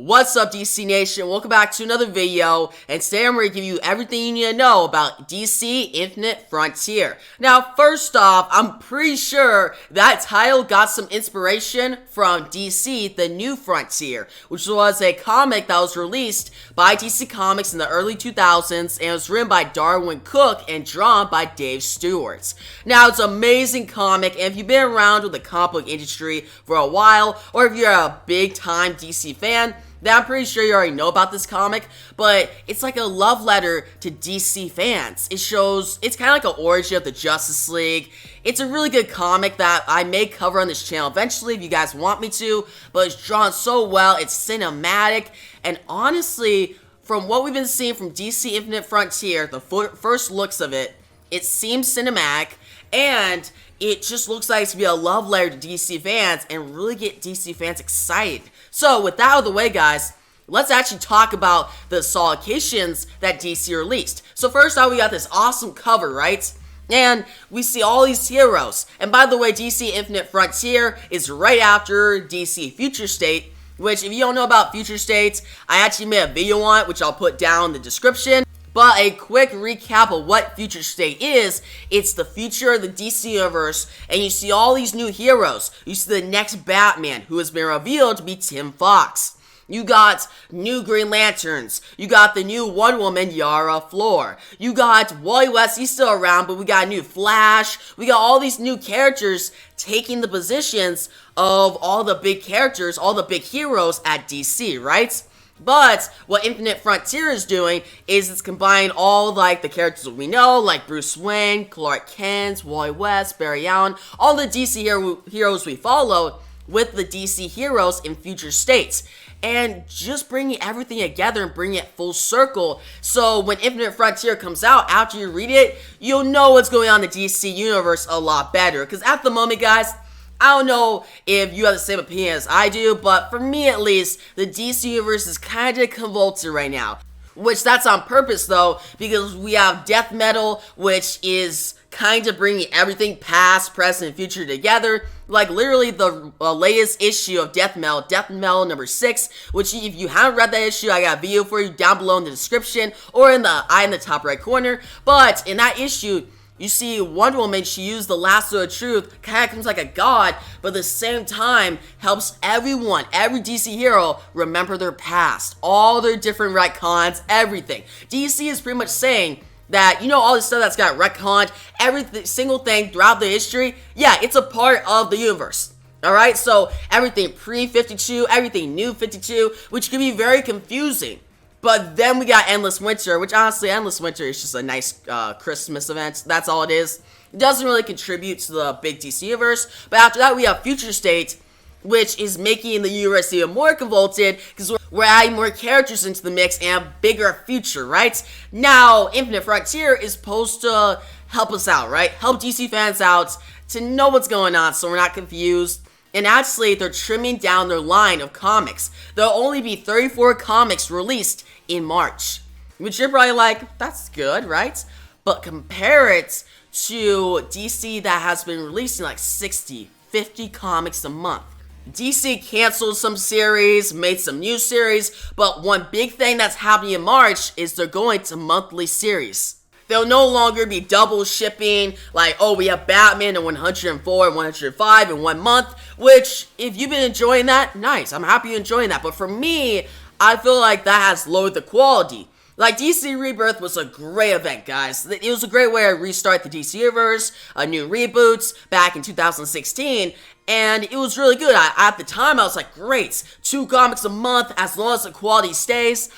What's up, DC Nation? Welcome back to another video, and today I'm going to give you everything you need to know about DC Infinite Frontier. Now, first off, I'm pretty sure that title got some inspiration from DC The New Frontier, which was a comic that was released by DC Comics in the early 2000s, and it was written by Darwin Cook and drawn by Dave Stewart. Now, it's an amazing comic, and if you've been around with the comic book industry for a while, or if you're a big-time DC fan, then I'm pretty sure you already know about this comic, but it's like a love letter to DC fans. It's kind of like an origin of the Justice League. It's a really good comic that I may cover on this channel eventually if you guys want me to, but it's drawn so well, it's cinematic, and honestly, from what we've been seeing from DC Infinite Frontier, the first looks of it, it seems cinematic, and it just looks like it's to be a love letter to DC fans and really get DC fans excited. So with that out of the way, guys, let's actually talk about the solicitations that DC released. So first off, we got this awesome cover, right? And we see all these heroes. And by the way, DC Infinite Frontier is right after DC Future State, which if you don't know about Future State, I actually made a video on it, which I'll put down in the description. But a quick recap of what Future State is, it's the future of the DC Universe, and you see all these new heroes. You see the next Batman, who has been revealed to be Tim Fox. You got new Green Lanterns. You got the new Wonder Woman, Yara Flor. You got Wally West, he's still around, but we got a new Flash. We got all these new characters taking the positions of all the big characters, all the big heroes at DC, right? But what Infinite Frontier is doing is it's combining all like the characters that we know, like Bruce Wayne, Clark Kent, Wally West, Barry Allen, all the DC heroes we follow with the DC heroes in Future States. And just bringing everything together and bringing it full circle. So when Infinite Frontier comes out, after you read it, you'll know what's going on in the DC universe a lot better. Because at the moment, guys, I don't know if you have the same opinion as I do, but for me at least, the DC universe is kind of convoluted right now. Which that's on purpose though, because we have Death Metal, which is kind of bringing everything past, present, and future together. Like literally the latest issue of Death Metal number 6, which if you haven't read that issue, I got a video for you down below in the description or in the top right corner. But in that issue, you see Wonder Woman, she used the lasso of truth, kind of comes like a god, but at the same time helps everyone, every DC hero, remember their past, all their different retcons, everything. DC is pretty much saying that, you know, all this stuff that's got retconned, every single thing throughout the history, yeah, it's a part of the universe. Alright, so everything pre-52, everything new 52, which can be very confusing. But then we got Endless Winter, which honestly, Endless Winter is just a nice Christmas event. That's all it is. It doesn't really contribute to the big DC universe. But after that, we have Future State, which is making the universe even more convoluted because we're adding more characters into the mix and a bigger future, right? Now, Infinite Frontier is supposed to help us out, right? Help DC fans out to know what's going on so we're not confused. And actually, they're trimming down their line of comics. There'll only be 34 comics released in March. Which you're probably like, that's good, right? But compare it to DC that has been releasing like 60, 50 comics a month. DC canceled some series, made some new series, but one big thing that's happening in March is they're going to monthly series. They'll no longer be double shipping, like, oh, we have Batman in 104 and 105 in 1 month, which, if you've been enjoying that, nice, I'm happy you're enjoying that, but for me, I feel like that has lowered the quality. Like, DC Rebirth was a great event, guys. It was a great way to restart the DC Universe, a new reboots back in 2016, and it was really good. At the time, I was like, great, 2 comics a month, as long as the quality stays.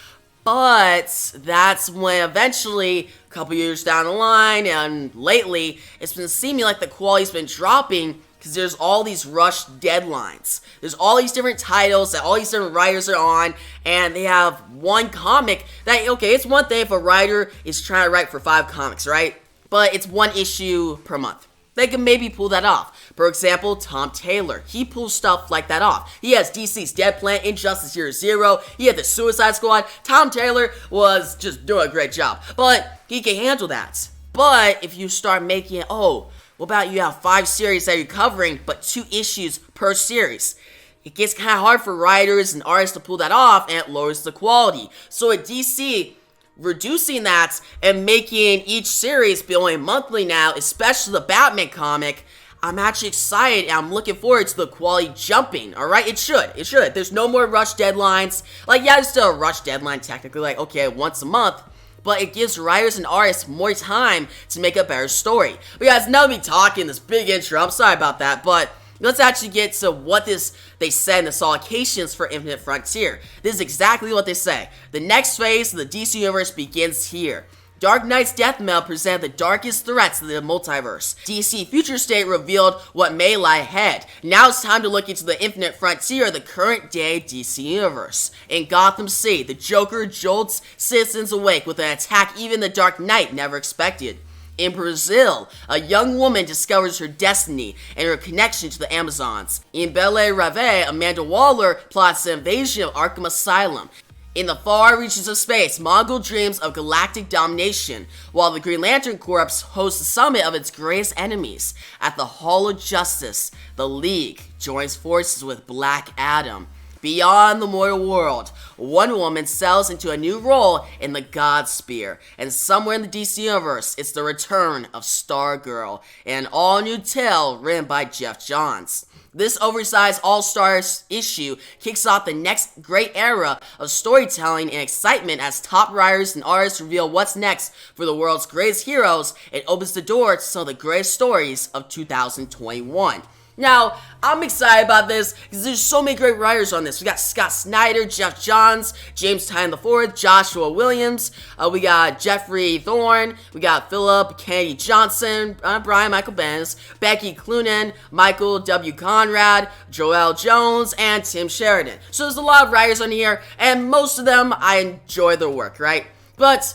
But that's when eventually, a couple years down the line, and lately, it's been seeming like the quality's been dropping because there's all these rushed deadlines. There's all these different titles that all these different writers are on, and they have one comic that, okay, it's one thing if a writer is trying to write for 5 comics, right? But it's 1 issue per month. They can maybe pull that off. For example, Tom Taylor. He pulls stuff like that off. He has DC's Dead Planet, Injustice Year Zero. He had the Suicide Squad. Tom Taylor was just doing a great job. But he can handle that. But if you start making it, oh, what about you have 5 series that you're covering, but 2 issues per series? it gets kind of hard for writers and artists to pull that off, and it lowers the quality. So at DC, reducing that and making each series be only monthly now, especially the Batman comic, I'm actually excited and I'm looking forward to the quality jumping, alright? It should. There's no more rush deadlines. Like, yeah, there's still a rush deadline technically, like, okay, once a month, but it gives writers and artists more time to make a better story. But guys, now me talking this big intro, I'm sorry about that, but let's actually get to what they said in the solicitations for Infinite Frontier. This is exactly what they say. The next phase of the DC Universe begins here. Dark Knight's death metal presented the darkest threats to the multiverse. DC Future State revealed what may lie ahead. Now it's time to look into the Infinite Frontier of the current day DC Universe. In Gotham City, the Joker jolts citizens awake with an attack even the Dark Knight never expected. In Brazil, a young woman discovers her destiny and her connection to the Amazons. In Belle Reve, Amanda Waller plots the invasion of Arkham Asylum. In the far reaches of space, Mongol dreams of galactic domination, while the Green Lantern Corps hosts the summit of its greatest enemies. At the Hall of Justice, the League joins forces with Black Adam. Beyond the mortal world, Wonder Woman settles into a new role in the God Spear, and somewhere in the DC Universe, it's the return of Stargirl, an all-new tale written by Jeff Johns. This oversized All-Stars issue kicks off the next great era of storytelling and excitement as top writers and artists reveal what's next for the world's greatest heroes. It opens the door to some of the greatest stories of 2021. Now, I'm excited about this because there's so many great writers on this. We got Scott Snyder, Jeff Johns, James Tynion IV, Joshua Williams. We got Jeffrey Thorne. We got Philip Kennedy Johnson, Brian Michael Bendis, Becky Cloonan, Michael W. Conrad, Joel Jones, and Tim Sheridan. So there's a lot of writers on here, and most of them, I enjoy their work, right? But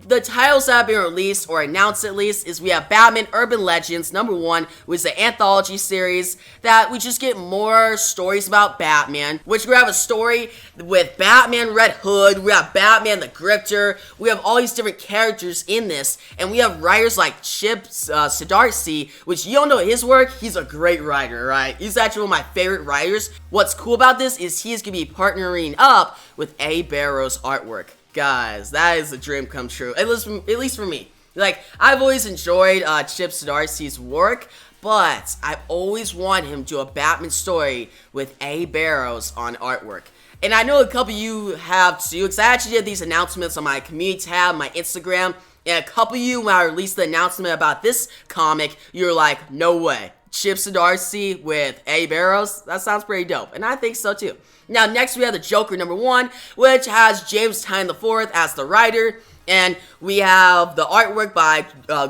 the titles that have been released, or announced at least, is we have Batman Urban Legends #1, which is the anthology series that we just get more stories about Batman, which we have a story with Batman Red Hood, we have Batman the Grifter, we have all these different characters in this, and we have writers like Chip Zdarsky, which you don't know his work, he's a great writer, right? He's actually one of my favorite writers. What's cool about this is he's going to be partnering up with A. Barrow's artwork. Guys, that is a dream come true, at least for me. Like, I've always enjoyed Chip Zdarsky's work, but I've always wanted him to do a Batman story with A. Barrows on artwork. And I know a couple of you have too, because I actually did these announcements on my community tab, my Instagram, and a couple of you, when I released the announcement about this comic, you were like, no way. Chip Zdarsky with A. Barrows? That sounds pretty dope, and I think so too. Now, next we have the Joker #1, which has James Tynion IV as the writer, and we have the artwork by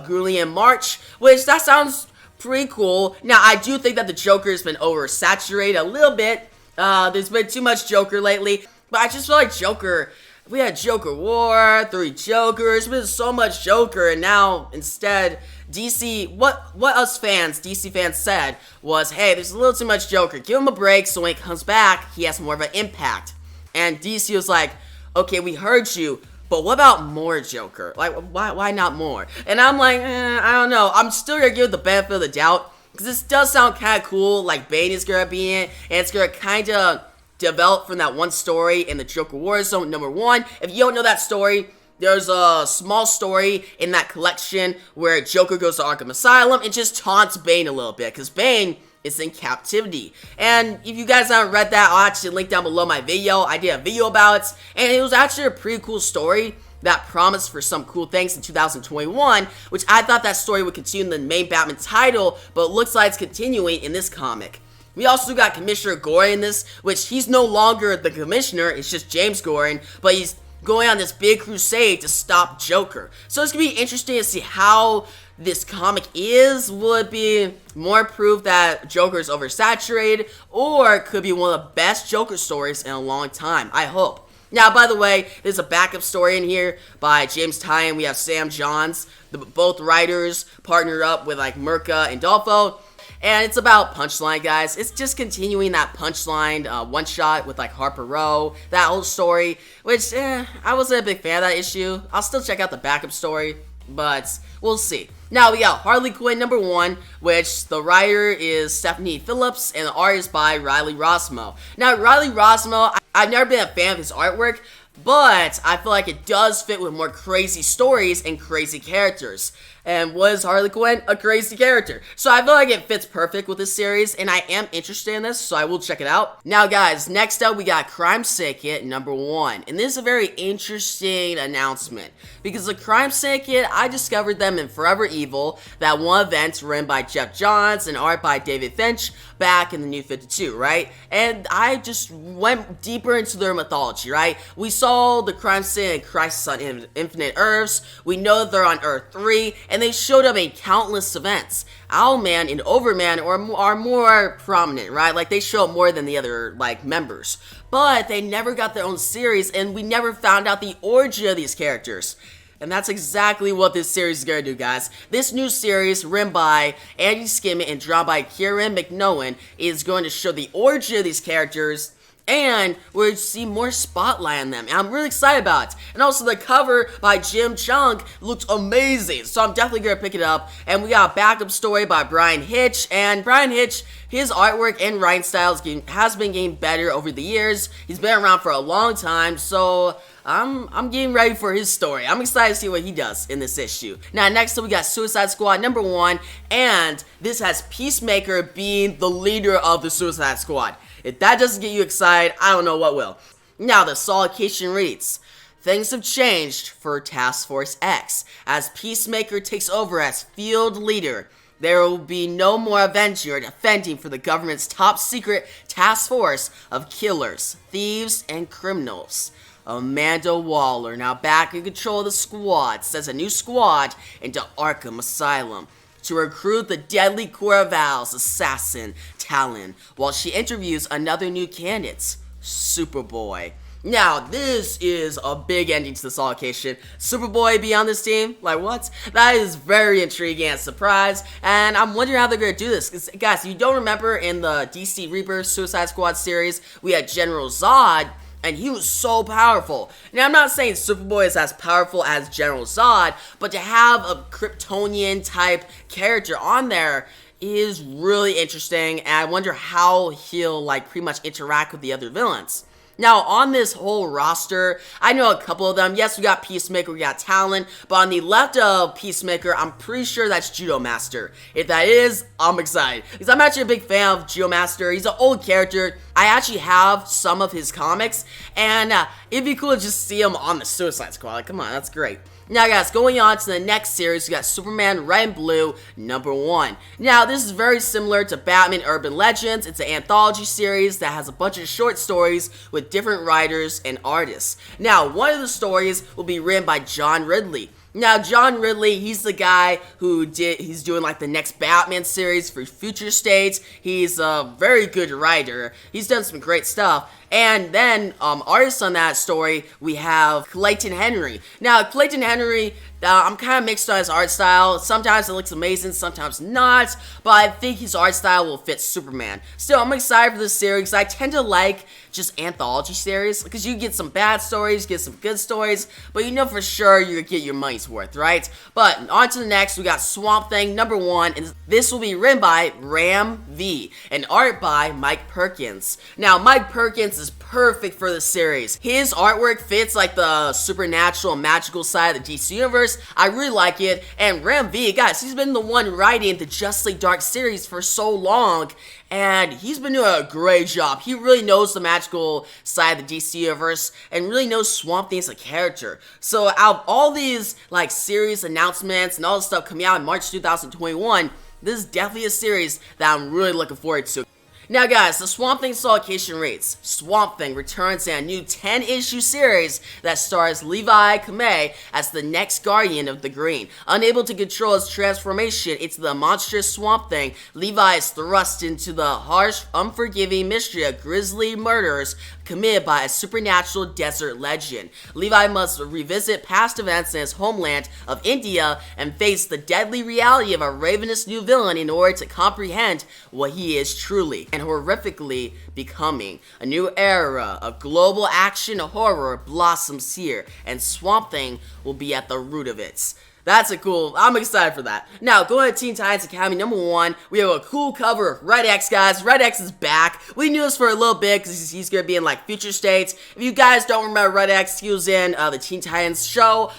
Julian March, which that sounds pretty cool. Now, I do think that the Joker has been oversaturated a little bit. There's been too much Joker lately, but I just feel like Joker, we had Joker War, 3 Jokers, there's been so much Joker, and now instead DC, what us fans, DC fans said was, hey, there's a little too much Joker, give him a break so when he comes back, he has more of an impact. And DC was like, okay, we heard you, but what about more Joker? Like, why not more? And I'm like, I don't know, I'm still gonna give the benefit of the doubt, because this does sound kind of cool, like Bane is gonna be in it, and it's gonna kind of develop from that one story in the Joker War Zone #1. If you don't know that story, there's a small story in that collection where Joker goes to Arkham Asylum and just taunts Bane a little bit, because Bane is in captivity. And if you guys haven't read that, I'll actually link down below my video. I did a video about it, and it was actually a pretty cool story that promised for some cool things in 2021, which I thought that story would continue in the main Batman title, but it looks like it's continuing in this comic. We also got Commissioner Gordon in this, which he's no longer the commissioner, it's just James Gordon, but he's going on this big crusade to stop Joker. So it's going to be interesting to see how this comic is. Will it be more proof that Joker is oversaturated, or it could be one of the best Joker stories in a long time? I hope. Now, by the way, there's a backup story in here by James Tynion. We have Sam Johns, both writers partnered up with like Mirka and Dolfo. And it's about Punchline, guys. It's just continuing that Punchline one-shot with, like, Harper Row, that whole story, which, I wasn't a big fan of that issue. I'll still check out the backup story. but we'll see. Now we got Harley Quinn #1, which the writer is Stephanie Phillips and the artist by Riley Rossmo. Now Riley Rossmo, I've never been a fan of his artwork, but I feel like it does fit with more crazy stories and crazy characters. And was Harley Quinn a crazy character? So I feel like it fits perfect with this series, and I am interested in this, so I will check it out. Now guys, next up we got Crime Syndicate #1. And this is a very interesting announcement, because the Crime Syndicate, I discovered them in Forever Evil, that one event written by Jeff Johns and art by David Finch back in the New 52, right? And I just went deeper into their mythology, right? We saw the Crime Syndicate Crisis on Infinite Earths. We know that they're on Earth 3, and they showed up in countless events. Owlman and Overman are more prominent, right? Like, they show up more than the other, like, members. But they never got their own series, and we never found out the origin of these characters. And that's exactly what this series is going to do, guys. This new series, written by Andy Skimmett and drawn by Kieran McNolan, is going to show the origin of these characters, and we'll see more spotlight on them, and I'm really excited about it. And also, the cover by Jim Chung looks amazing, so I'm definitely going to pick it up. And we got a backup story by Brian Hitch, and Brian Hitch, his artwork and writing style has been getting better over the years. He's been around for a long time, so I'm getting ready for his story. I'm excited to see what he does in this issue. Now, next up, we got Suicide Squad #1, and this has Peacemaker being the leader of the Suicide Squad. If that doesn't get you excited, I don't know what will. Now, the solicitations reads, things have changed for Task Force X. As Peacemaker takes over as field leader, there will be no more avenging or defending for the government's top secret task force of killers, thieves, and criminals. Amanda Waller, now back in control of the squad, sends a new squad into Arkham Asylum to recruit the deadly Cora Val's assassin, Talon, while she interviews another new candidate, Superboy. Now, this is a big ending to this allocation. Superboy be on this team? Like, what? That is very intriguing and surprise, and I'm wondering how they're going to do this. Because, guys, you don't remember in the DC Rebirth Suicide Squad series, we had General Zod, and he was so powerful. Now, I'm not saying Superboy is as powerful as General Zod, but to have a Kryptonian-type character on there is really interesting, and I wonder how he'll, like, pretty much interact with the other villains. Now, on this whole roster, I know a couple of them. Yes, we got Peacemaker, we got Talon, but on the left of Peacemaker, I'm pretty sure that's Judo Master. If that is, I'm excited, because I'm actually a big fan of Judo Master. He's an old character. I actually have some of his comics, and it'd be cool to just see him on the Suicide Squad. Like, come on, that's great. Now, guys, going on to the next series, we got Superman Red and Blue #1. Now, this is very similar to Batman Urban Legends. It's an anthology series that has a bunch of short stories with different writers and artists. Now, one of the stories will be written by John Ridley. Now, John Ridley, he's the guy he's doing like the next Batman series for Future State. He's a very good writer. He's done some great stuff. And then, artists on that story, we have Clayton Henry. Now, Clayton Henry, I'm kind of mixed on his art style. Sometimes it looks amazing, sometimes not. But I think his art style will fit Superman. Still, I'm excited for this series. I tend to like just anthology series, because you get some bad stories, get some good stories, but you know for sure you get your money's worth, right? But on to the next, we got Swamp Thing #1, and this will be written by Ram V and art by Mike Perkins. Now, Mike Perkins is perfect for the series. His artwork fits like the supernatural and magical side of the DC universe. I really like it. And Ram V, guys, he's been the one writing the Justly Dark series for so long, and he's been doing a great job. He really knows the magical side of the DC universe and really knows Swamp Thing as a character. So out of all these like series announcements and all this stuff coming out in March 2021, this is definitely a series that I'm really looking forward to. Now, guys, the Swamp Thing solicitations rates. Swamp Thing returns in a new 10-issue series that stars Levi Kamei as the next Guardian of the Green. Unable to control his transformation into the monstrous Swamp Thing, Levi is thrust into the harsh, unforgiving mystery of grisly murders committed by a supernatural desert legend. Levi must revisit past events in his homeland of India and face the deadly reality of a ravenous new villain in order to comprehend what he is truly and horrifically becoming. A new era of global action horror blossoms here, and Swamp Thing will be at the root of it. I'm excited for that. Now, going to Teen Titans Academy #1, we have a cool cover of Red X, guys. Red X is back. We knew this for a little bit because he's going to be in, like, future states. If you guys don't remember Red X, he was in the Teen Titans show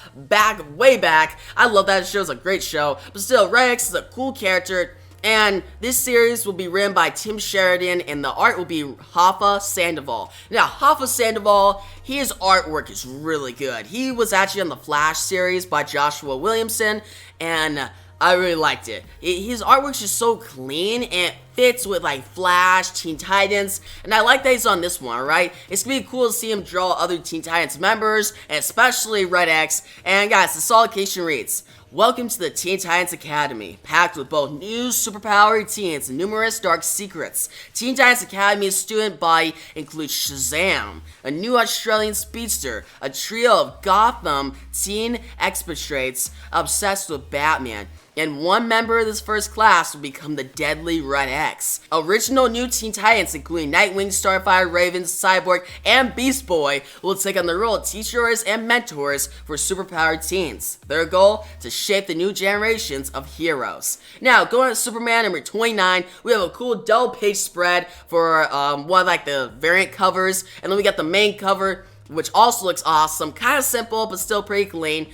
way back. I love that show. It's a great show. But still, Red X is a cool character. And this series will be written by Tim Sheridan, and the art will be Hoffa Sandoval. Now, Hoffa Sandoval, his artwork is really good. He was actually on the Flash series by Joshua Williamson, and I really liked it. His artwork's just so clean, and it fits with, like, Flash, Teen Titans, and I like that he's on this one, alright? It's gonna be cool to see him draw other Teen Titans members, and especially Red X. And guys, the solicitations reads, "Welcome to the Teen Titans Academy, packed with both new superpowered teens and numerous dark secrets. Teen Titans Academy's student body includes Shazam, a new Australian speedster, a trio of Gotham teen expatriates obsessed with Batman, and one member of this first class will become the deadly Red X. Original new Teen Titans, including Nightwing, Starfire, Raven, Cyborg, and Beast Boy, will take on the role of teachers and mentors for superpowered teens. Their goal? To shape the new generations of heroes." Now, going to Superman #29, we have a cool double-page spread for one of, like, the variant covers, and then we got the main cover, which also looks awesome. Kind of simple, but still pretty clean.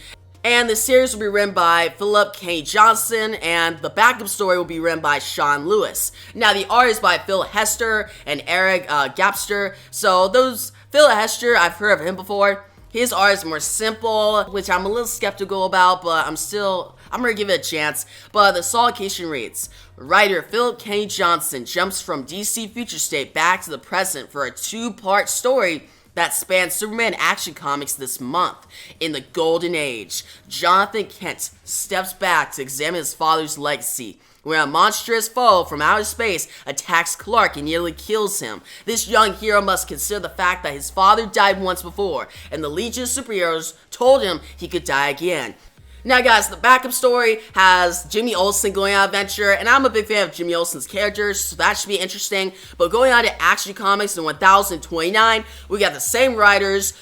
And the series will be written by Philip K. Johnson, and the backup story will be written by Sean Lewis. Now, the art is by Phil Hester and Eric Gapster. So, Phil Hester, I've heard of him before. His art is more simple, which I'm a little skeptical about, but I'm gonna give it a chance. But the solicitations reads, "Writer Philip K. Johnson jumps from DC Future State back to the present for a 2-part story that spans Superman Action Comics this month. In the Golden Age, Jonathan Kent steps back to examine his father's legacy, when a monstrous foe from outer space attacks Clark and nearly kills him. This young hero must consider the fact that his father died once before, and the Legion of Superheroes told him he could die again." Now, guys, the backup story has Jimmy Olsen going on adventure, and I'm a big fan of Jimmy Olsen's characters, so that should be interesting. But going on to Action Comics in 1029, we got the same writers,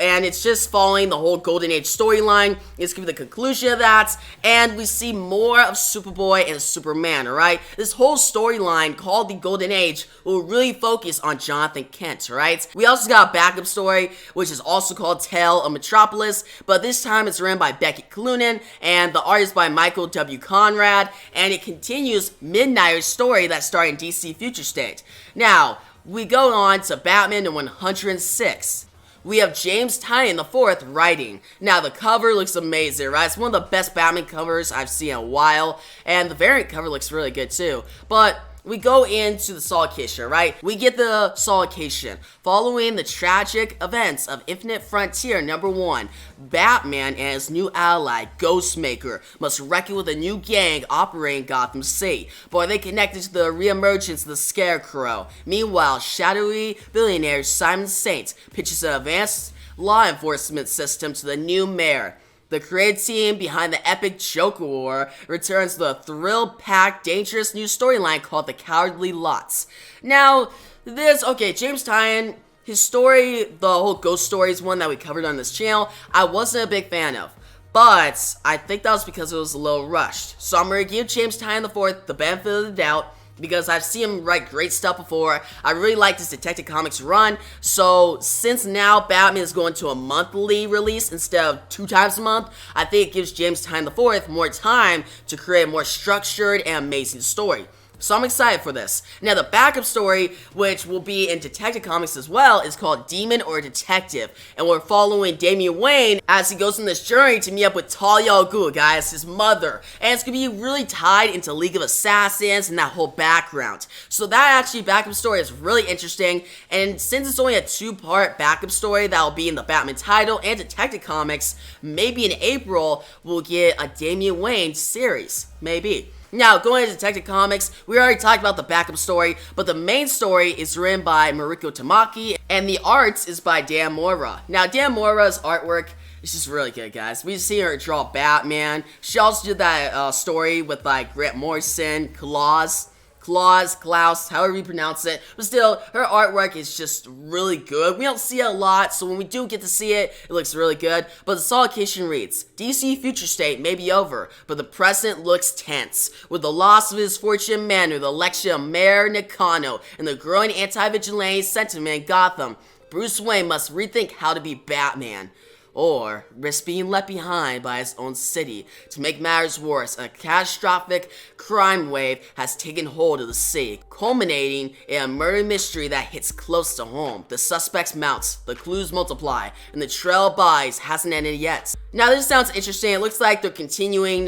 and it's just following the whole Golden Age storyline. It's gonna be the conclusion of that, and we see more of Superboy and Superman, alright? This whole storyline called the Golden Age will really focus on Jonathan Kent, alright? We also got a backup story, which is also called Tale of Metropolis, but this time it's written by Becky Cloonan, and the art is by Michael W. Conrad, and it continues Midnighter's story that started in DC Future State. Now, we go on to Batman in 106. We have James Tynion IV writing. Now, the cover looks amazing, right? It's one of the best Batman covers I've seen in a while, and the variant cover looks really good too. But we go into the solicitations, right? We get the solicitation. Following the tragic events of Infinite Frontier #1, Batman and his new ally, Ghostmaker, must reckon with a new gang operating Gotham City. But are they connected to the reemergence of the Scarecrow? Meanwhile, shadowy billionaire Simon Saint pitches an advanced law enforcement system to the new mayor. The creative team behind the epic Joker War returns to the thrill-packed, dangerous new storyline called The Cowardly Lots. Now, James Tynion, his story, the whole ghost story is one that we covered on this channel, I wasn't a big fan of. But I think that was because it was a little rushed. So I'm going to give James Tynion IV the benefit of the doubt, because I've seen him write great stuff before. I really like this Detective Comics run, so since now Batman is going to a monthly release instead of 2 times a month, I think it gives James Tynion IV more time to create a more structured and amazing story. So I'm excited for this. Now, the backup story, which will be in Detective Comics as well, is called Demon or Detective. And we're following Damian Wayne as he goes on this journey to meet up with Talia al Ghul, guys, his mother. And it's going to be really tied into League of Assassins and that whole background. So that actually backup story is really interesting. And since it's only a 2-part backup story that will be in the Batman title and Detective Comics, maybe in April we'll get a Damian Wayne series. Maybe. Now, going to Detective Comics, we already talked about the backup story, but the main story is written by Mariko Tamaki, and the art is by Dan Mora. Now, Dan Mora's artwork is just really good, guys. We've seen her draw Batman. She also did that story with, like, Grant Morrison, Claus Klaus, however you pronounce it. But still, her artwork is just really good. We don't see it a lot, so when we do get to see it, it looks really good. But the solicitations reads, DC future state may be over, but the present looks tense. With the loss of his fortune Manu, the election of Mayor Nakano, and the growing anti-vigilante sentiment in Gotham, Bruce Wayne must rethink how to be Batman, or risk being left behind by his own city. To make matters worse, a catastrophic crime wave has taken hold of the city, culminating in a murder mystery that hits close to home. The suspects mounts, the clues multiply, and the trail of bodies hasn't ended yet. Now this sounds interesting. It looks like they're continuing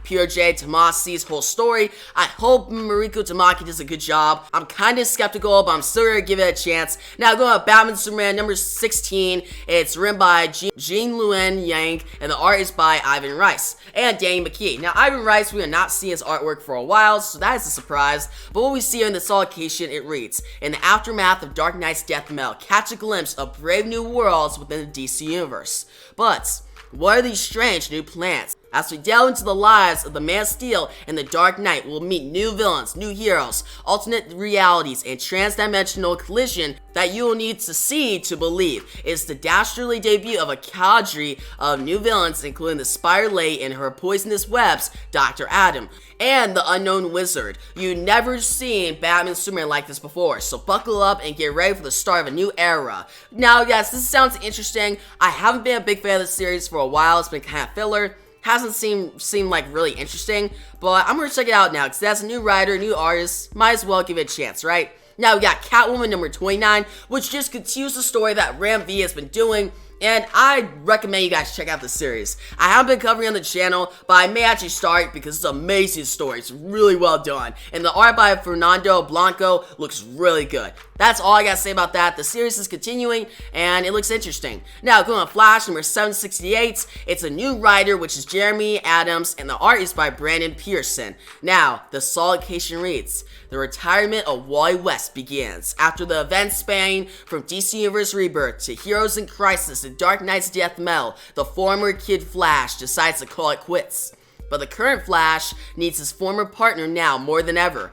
Peter J. Tomasi's whole story. I hope Mariko Tamaki does a good job. I'm kind of skeptical, but I'm still gonna give it a chance. Now going to Batman Superman number 16. It's written by Jean Luen Yang, and the art is by Ivan Rice and Danny McKee. Now Ivan Rice, we have not seen his artwork for a while, so that is a surprise. But what we see in the solicitations, it reads, in the aftermath of Dark Knight's death knell, catch a glimpse of brave new worlds within the DC universe. But what are these strange new plans? As we delve into the lives of the Man of Steel and the Dark Knight, we'll meet new villains, new heroes, alternate realities, and trans-dimensional collision that you will need to see to believe. It's the dastardly debut of a cadre of new villains, including the Spider Lady and her poisonous webs, Dr. Adam, and the Unknown Wizard. You've never seen Batman Superman like this before, so buckle up and get ready for the start of a new era. Now, yes, this sounds interesting. I haven't been a big fan of the series for a while. It's been kind of filler. Hasn't seemed like really interesting, but I'm gonna check it out now because that's a new writer, new artist. Might as well give it a chance, right? Now we got Catwoman number 29, which just continues the story that Ram V has been doing. And I recommend you guys check out the series. I haven't been covering on the channel, but I may actually start because it's an amazing story. It's really well done. And the art by Fernando Blanco looks really good. That's all I gotta say about that. The series is continuing, and it looks interesting. Now, going on Flash, number 768. It's a new writer, which is Jeremy Adams, and the art is by Brandon Pearson. Now, the solicitations reads, the retirement of Wally West begins. After the events spanning from DC Universe Rebirth to Heroes in Crisis and Dark Knight's death knell, the former Kid Flash decides to call it quits. But the current Flash needs his former partner now more than ever.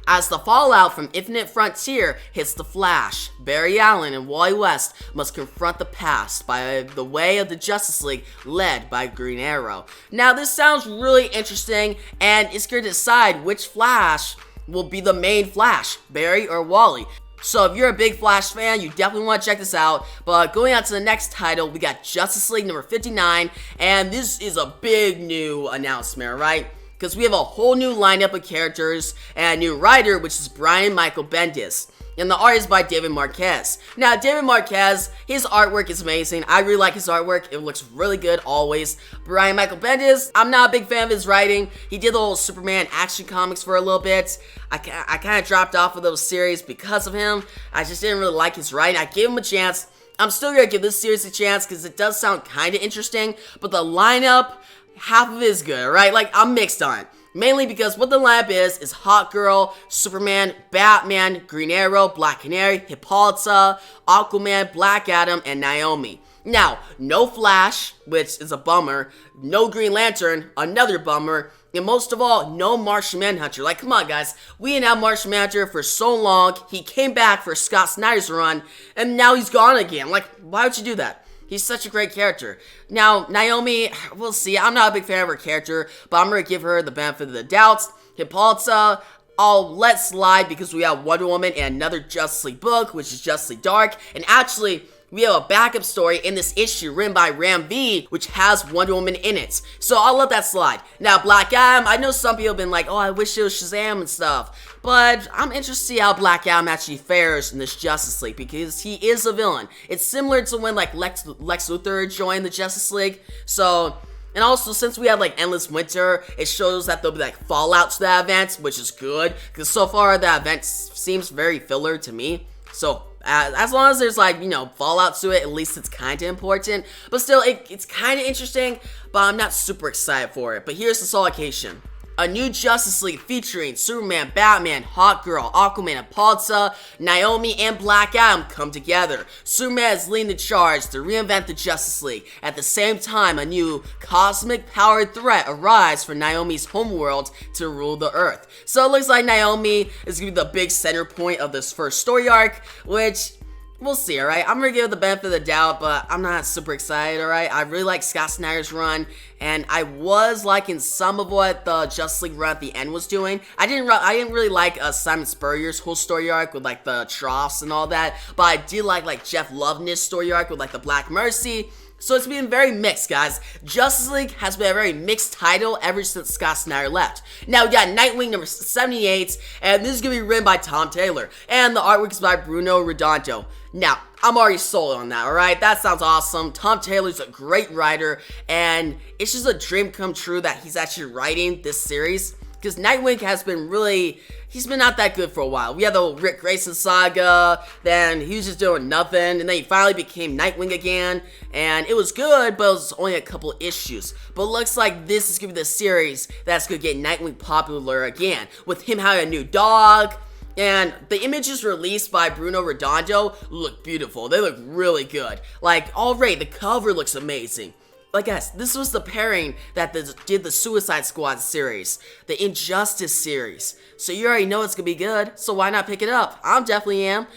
As the fallout from Infinite Frontier hits the Flash, Barry Allen and Wally West must confront the past by the way of the Justice League led by Green Arrow. Now this sounds really interesting, and it's going to decide which Flash will be the main Flash, Barry or Wally. So if you're a big Flash fan, you definitely want to check this out. But going on to the next title, we got Justice League number 59, and this is a big new announcement, right? Because we have a whole new lineup of characters and a new writer, which is Brian Michael Bendis. And the art is by David Marquez. Now, David Marquez, his artwork is amazing. I really like his artwork. It looks really good always. Brian Michael Bendis, I'm not a big fan of his writing. He did the whole Superman action comics for a little bit. I kind of dropped off of those series because of him. I just didn't really like his writing. I gave him a chance. I'm still going to give this series a chance because it does sound kind of interesting. But the lineup, half of it is good, right? Like, I'm mixed on it. Mainly because what the lineup is Hawk Girl, Superman, Batman, Green Arrow, Black Canary, Hippolyta, Aquaman, Black Adam, and Naomi. Now, no Flash, which is a bummer, no Green Lantern, another bummer, and most of all, no Martian Manhunter. Like, come on, guys. We didn't have Martian Manhunter for so long. He came back for Scott Snyder's run, and now he's gone again. Like, why would you do that? He's such a great character. Now, Naomi, we'll see. I'm not a big fan of her character, but I'm going to give her the benefit of the doubt. Hippolyta, I'll let slide because we have Wonder Woman and another Justice League book, which is Justice League Dark. And actually, we have a backup story in this issue written by Ram V, which has Wonder Woman in it. So I'll let that slide. Now, Black Adam, I know some people have been like, oh, I wish it was Shazam and stuff. But I'm interested to see how Black Adam actually fares in this Justice League because he is a villain. It's similar to when like Lex Luthor joined the Justice League. So, and also since we have like Endless Winter, it shows that there'll be like fallout to that event, which is good. Because so far that event seems very filler to me. So, as long as there's like, you know, fallout to it, at least it's kind of important. But still, it's kind of interesting, but I'm not super excited for it. But here's the solicitations. A new Justice League featuring Superman, Batman, Hawkgirl, Aquaman, and Apolta, Naomi, and Black Adam come together. Superman is leading the charge to reinvent the Justice League. At the same time, a new cosmic-powered threat arrives for Naomi's homeworld to rule the Earth. So it looks like Naomi is going to be the big center point of this first story arc, which we'll see, alright? I'm gonna give it the benefit of the doubt, but I'm not super excited, alright? I really like Scott Snyder's run, and I was liking some of what the Justice League run at the end was doing. I didn't really like Simon Spurrier's whole story arc with like the troughs and all that, but I did like Jeff Loveness's story arc with like the Black Mercy. So it's been very mixed, guys. Justice League has been a very mixed title ever since Scott Snyder left. Now we got Nightwing number 78, and this is going to be written by Tom Taylor, and the artwork is by Bruno Redondo. Now, I'm already sold on that, alright? That sounds awesome. Tom Taylor's a great writer, and it's just a dream come true that he's actually writing this series, because Nightwing has been really, he's been not that good for a while. We had the Rick Grayson saga, then he was just doing nothing, and then he finally became Nightwing again, and it was good, but it was only a couple issues. But it looks like this is going to be the series that's going to get Nightwing popular again, with him having a new dog. And the images released by Bruno Redondo look beautiful. They look really good. Like, already, the cover looks amazing. Like, guys, this was the pairing that did the Suicide Squad series, the Injustice series. So you already know it's gonna be good, so why not pick it up? I definitely am.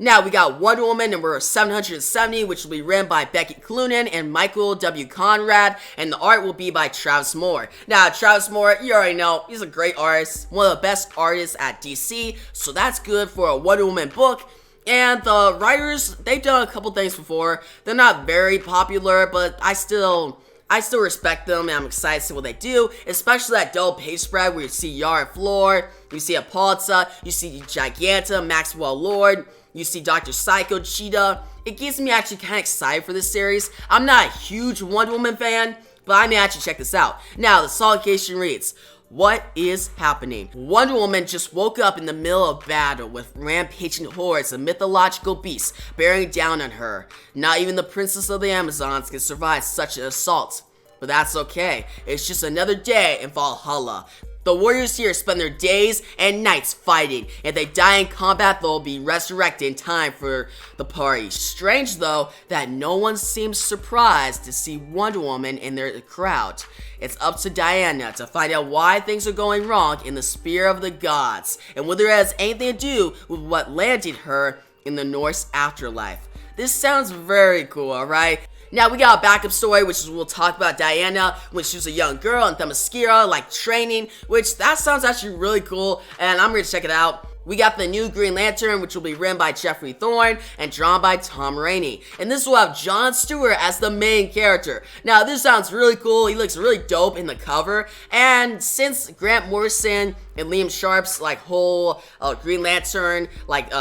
Now, we got Wonder Woman number 770, which will be written by Becky Cloonan and Michael W. Conrad, and the art will be by Travis Moore. Now, Travis Moore, you already know, he's a great artist, one of the best artists at DC, so that's good for a Wonder Woman book. And the writers, they've done a couple things before. They're not very popular, but I still respect them, and I'm excited to see what they do, especially that double page spread where you see Yara Floor, you see Apolta, you see Giganta, Maxwell Lord, you see Dr. Psycho, Cheetah. It gets me actually kind of excited for this series. I'm not a huge Wonder Woman fan, but I may actually check this out. Now, the solicitations reads, what is happening? Wonder Woman just woke up in the middle of battle with rampaging hordes of mythological beasts bearing down on her. Not even the Princess of the Amazons can survive such an assault. But that's okay. It's just another day in Valhalla. The warriors here spend their days and nights fighting. If they die in combat, they'll be resurrected in time for the party. Strange though, that no one seems surprised to see Wonder Woman in their crowd. It's up to Diana to find out why things are going wrong in the Spear of the Gods, and whether it has anything to do with what landed her in the Norse afterlife. This sounds very cool, alright? Now, we got a backup story, which is we'll talk about Diana when she was a young girl in Themyscira, like training, which that sounds actually really cool, and I'm going to check it out. We got the new Green Lantern, which will be written by Jeffrey Thorne and drawn by Tom Rainey. And this will have Jon Stewart as the main character. Now, this sounds really cool. He looks really dope in the cover. And since Grant Morrison and Liam Sharp's like whole Green Lantern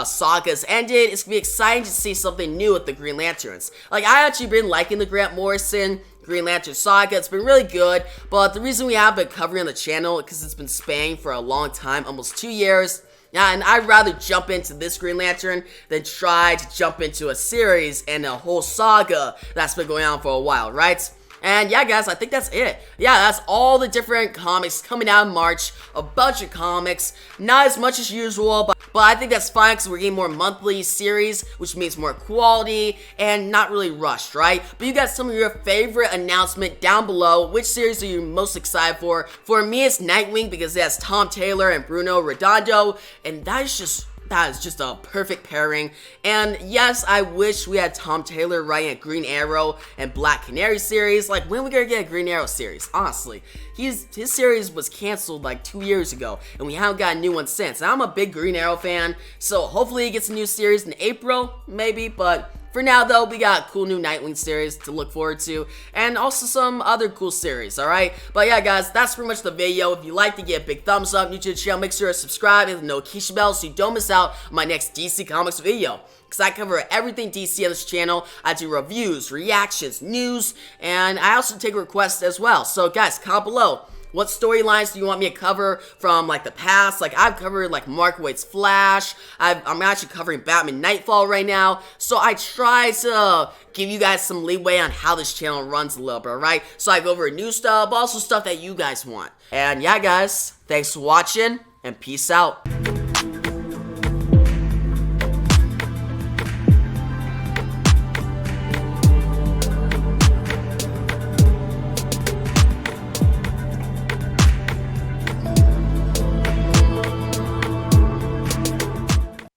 sagas ended, it's gonna be exciting to see something new with the Green Lanterns. Like, I actually been liking the Grant Morrison Green Lantern saga. It's been really good, but the reason we have been covering on the channel is because it's been spanning for a long time, almost 2 years. Yeah, and I'd rather jump into this Green Lantern than try to jump into a series and a whole saga that's been going on for a while, right? And yeah, guys, I think that's it. Yeah, that's all the different comics coming out in March. A bunch of comics. Not as much as usual, but I think that's fine because we're getting more monthly series, which means more quality and not really rushed, right? But you got some of your favorite announcement down below. Which series are you most excited for? For me, it's Nightwing because it has Tom Taylor and Bruno Redondo, and that is just a perfect pairing. And yes, I wish we had Tom Taylor writing a Green Arrow and Black Canary series. Like, when are we gonna get a Green Arrow series? Honestly, his series was canceled like 2 years ago, and we haven't got a new one since. And I'm a big Green Arrow fan, so hopefully he gets a new series in April, maybe. But for now, though, we got a cool new Nightwing series to look forward to, and also some other cool series, alright? But yeah, guys, that's pretty much the video. If you liked it, give it a big thumbs up. New to the channel, make sure to subscribe and hit the notification bell so you don't miss out on my next DC Comics video. Because I cover everything DC on this channel. I do reviews, reactions, news, and I also take requests as well. So, guys, comment below. what storylines do you want me to cover from like the past? Like I've covered like Mark Waid's Flash. I'm actually covering Batman Nightfall right now. So I try to give you guys some leeway on how this channel runs a little bit, right? So I go over new stuff, but also stuff that you guys want. And yeah, guys, thanks for watching and peace out.